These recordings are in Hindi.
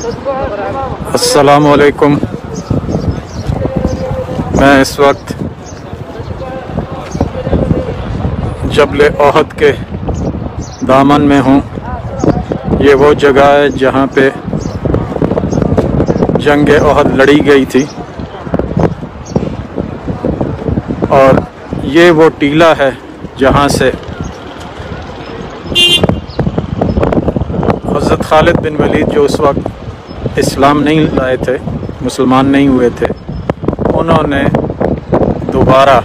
अस्सलामु अलैकुम। मैं इस वक्त जबल ओहद के दामन में हूँ। ये वो जगह है जहाँ पे जंग ओहद लड़ी गई थी और ये वो टीला है जहाँ से हज़रत खालिद बिन वलीद, जो उस वक्त इस्लाम नहीं लाए थे, मुसलमान नहीं हुए थे, उन्होंने दोबारा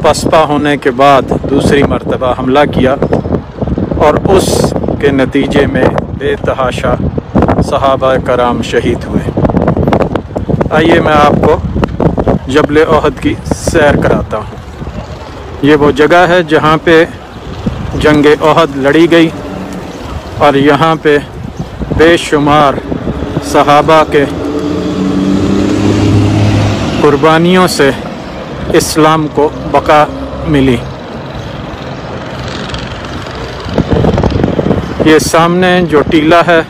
पसपा होने के बाद दूसरी मर्तबा हमला किया और उसके नतीजे में बेतहाशा सहाबा कराम शहीद हुए। आइए मैं आपको जबल ओहद की सैर कराता हूँ। ये वो जगह है जहाँ पे जंग ओहद लड़ी गई और यहाँ पे बेशुमार सहाबा के कुर्बानियों से इस्लाम को बका मिली। ये सामने जो टीला है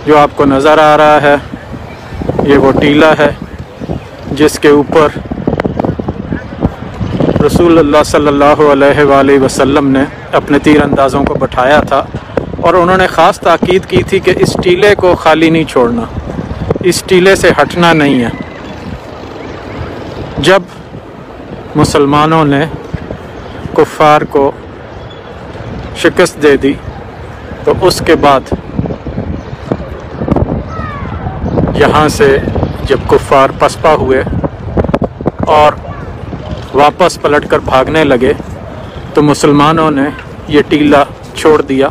जो आपको नज़र आ रहा है, ये वो टीला है जिसके ऊपर रसूलुल्लाह सल्लल्लाहु अलैहि वसल्लम ने अपने तीर अंदाज़ों को बैठाया था और उन्होंने ख़ास ताकीद की थी कि इस टीले को खाली नहीं छोड़ना, इस टीले से हटना नहीं है। जब मुसलमानों ने कुफ़ार को शिकस्त दे दी तो उसके बाद यहाँ से जब कुफ़ार पसपा हुए और वापस पलटकर भागने लगे तो मुसलमानों ने ये टीला छोड़ दिया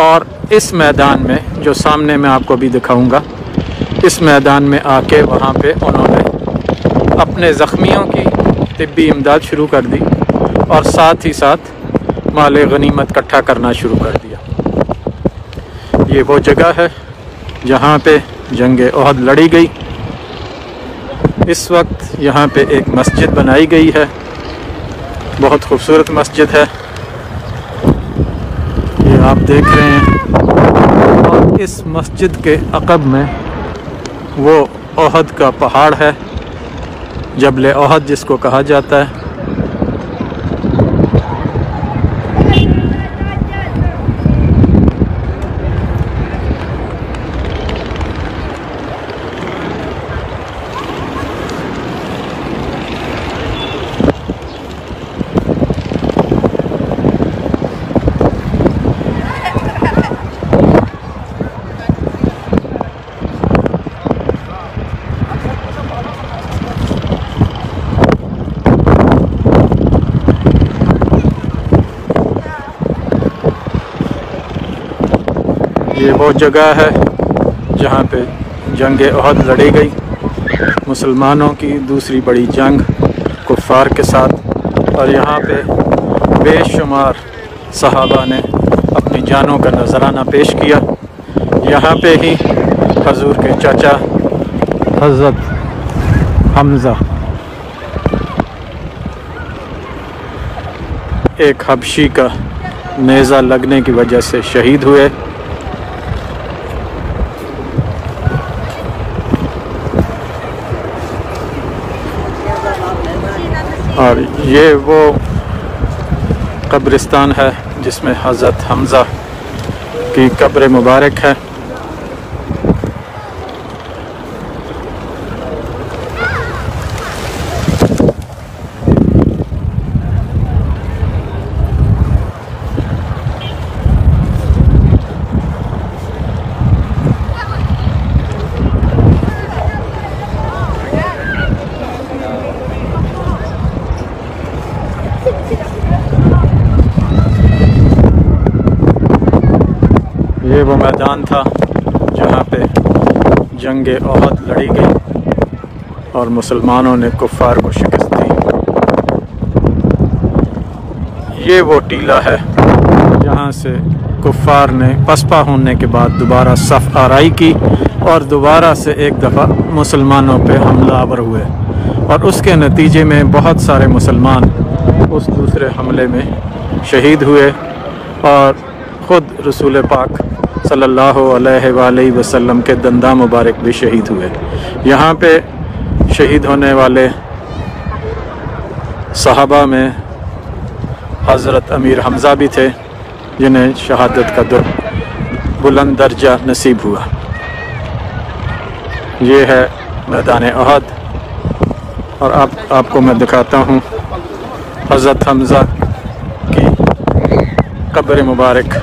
और इस मैदान में, जो सामने मैं आपको भी दिखाऊंगा, इस मैदान में आके वहाँ पे उन्होंने अपने ज़ख्मियों की तिब्बी इमदाद शुरू कर दी और साथ ही साथ माल गनीमत इकट्ठा करना शुरू कर दिया। ये वो जगह है जहाँ पे जंग ओहद लड़ी गई। इस वक्त यहाँ पे एक मस्जिद बनाई गई है, बहुत खूबसूरत मस्जिद है, ये आप देख रहे हैं। और इस मस्जिद के अक़ब में वो ओहद का पहाड़ है, जबल ओहद जिसको कहा जाता है। ये वो जगह है जहाँ पे जंग ओहद लड़ी गई, मुसलमानों की दूसरी बड़ी जंग कुफ़ार के साथ। और यहाँ पे बेशुमार सहाबा ने अपनी जानों का नजराना पेश किया। यहाँ पे ही हजूर के चाचा हज़रत हमज़ा एक हबशी का नेज़ा लगने की वजह से शहीद हुए। और ये वो कब्रिस्तान है जिसमें हज़रत हमज़ा की कब्र मुबारक है। ये वो मैदान था जहाँ पे जंग ओहद लड़ी गई और मुसलमानों ने कुफ़ार को शिकस्त दी। ये वो टीला है जहाँ से कुफ़ार ने पसपा होने के बाद दोबारा सफ़ आराई की और दोबारा से एक दफ़ा मुसलमानों पे हमलावर हुए और उसके नतीजे में बहुत सारे मुसलमान उस दूसरे हमले में शहीद हुए और ख़ुद रसूल पाक सल्लल्लाहु अलैहि वआलैहि वसल्लम के दंदा मुबारक भी शहीद हुए। यहाँ पे शहीद होने वाले सहाबा में हज़रत अमीर हमज़ा भी थे, जिन्हें शहादत का बुलंद दर्जा नसीब हुआ। ये है मैदान अहद, और आपको मैं दिखाता हूँ हज़रत हमज़ा की कब्र मुबारक।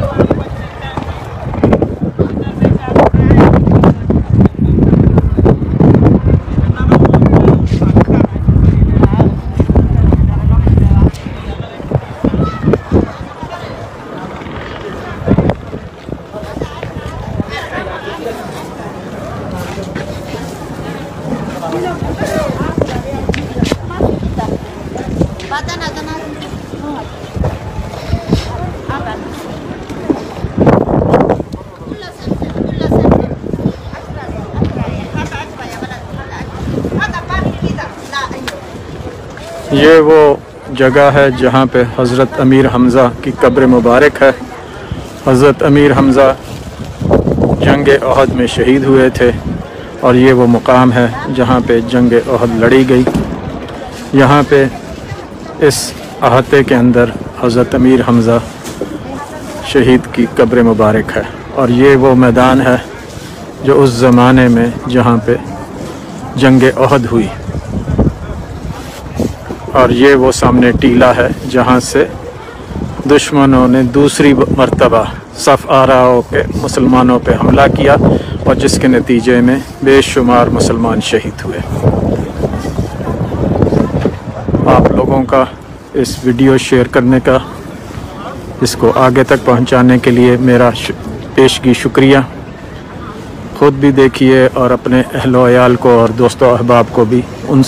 ये वो जगह है जहाँ पे हज़रत अमीर हमज़ा की कब्र मुबारक है। हज़रत अमीर हमज़ा जंग अहद में शहीद हुए थे, और ये वो मुकाम है जहाँ पे जंग अहद लड़ी गई। यहाँ पे इस अहाते के अंदर हज़रत अमीर हमज़ा शहीद की कब्र मुबारक है। और ये वो मैदान है जो उस ज़माने में जहाँ पे जंग अहद हुई। और ये वो सामने टीला है जहाँ से दुश्मनों ने दूसरी मर्तबा सफ़ आराओं के मुसलमानों पे हमला किया, और जिसके नतीजे में बेशुमार मुसलमान शहीद हुए। आप लोगों का इस वीडियो शेयर करने का, इसको आगे तक पहुंचाने के लिए मेरा पेशगी शुक्रिया। ख़ुद भी देखिए और अपने अहलो अयाल को और दोस्तों अहबाब को भी उन